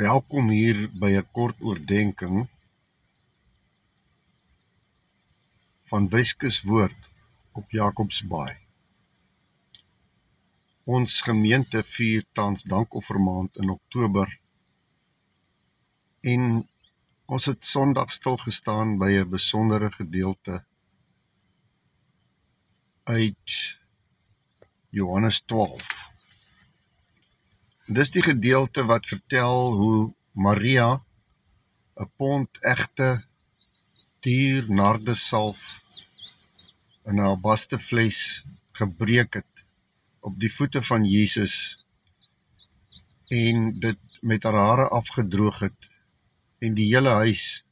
Welkom hier by 'n kort oordenking van Weskus Woord op Jacobsbaai. Ons gemeente vier tans dankoffermaand in Oktober en ons het Sondag stilgestaan by 'n besondere gedeelte uit Johannes 12. Dis die gedeelte wat vertel hoe Maria 'n pond egte duur nardesalf in 'n albasterfles gebreek het op die voete van Jesus en dit met haar hare afgedroog het en die hele huis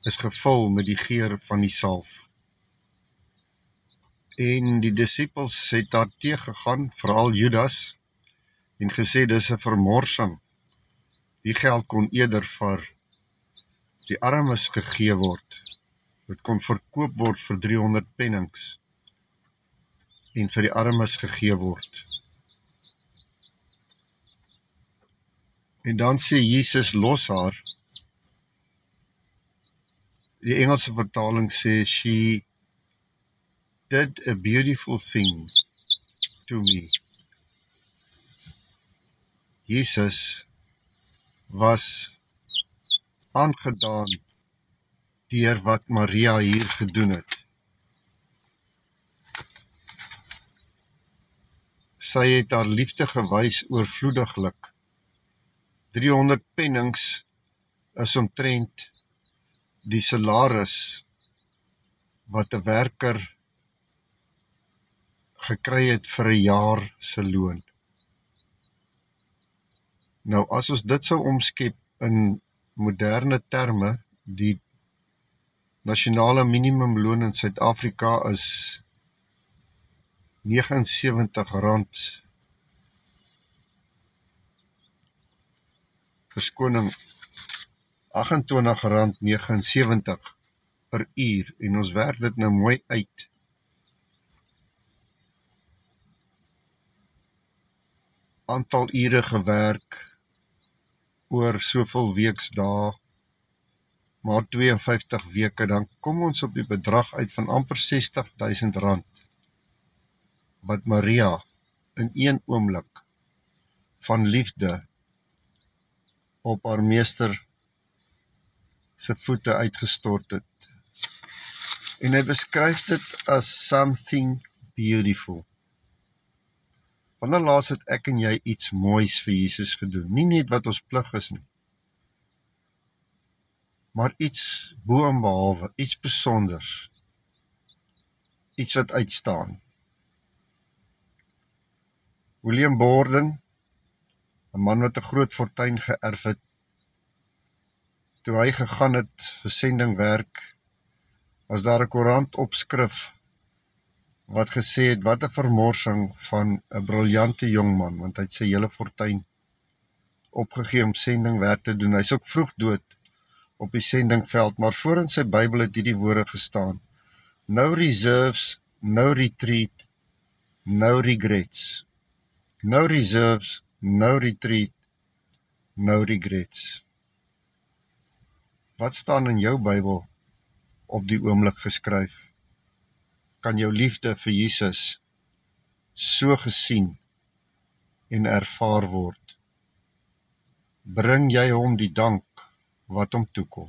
is gevul met die geur van die salf. En die disippels het daar teëgegaan, veral Judas, en gesê dis 'n vermorsing. Die geld kon eerder vir die armes gegee word. Dit kon verkoop word vir 300 pennings en vir die armes gegee word. En dan sê Jesus los haar. Die Engelse vertaling sê she did a beautiful thing to me. Jesus was aangedaan deur wat Maria hier gedoen het. Sy het haar liefde gewys oorvloediglik. 300 pennings is omtrent die salaris wat 'n werker gekry het vir 'n jaar se loon. Nou, as ons dit sou omskep in moderne terme, die nasionale minimumloon in Suid-Afrika is R79, verskoning, R28.79 per uur, en ons werk dit nou mooi uit. Aantal ure gewerk oor soveel weksdae, maar 52 weke, dan kom ons op die bedrag uit van amper R60.000 wat Maria in een oomblik van liefde op haar meester se voete uitgestort het. En hy beskryf dit as something beautiful. Wanneer laas het ek en jy iets moois vir Jesus gedoen? Nie net wat ons plig is nie, maar iets bo en behalwe, iets besonders, iets wat uitstaan. William Borden, 'n man wat 'n groot fortuin geërf het, toe hy gegaan het vir sendingwerk, was daar 'n koerant opskrif wat gesê het, wat 'n vermorsing van 'n briljante jongman, want hy het sy hele fortuin opgegee om sendingwerk te doen. Hy is ook vroeg dood op die sendingveld, maar voor in sy Bybel het hierdie woorde gestaan: no reserves, no retreat, no regrets. No reserves, no retreat, no regrets. Wat staan in jou Bybel op die oomblik geskryf? Kan jou liefde vir Jesus so gesien en ervaar word? Bring jy hom die dank wat hom toekom?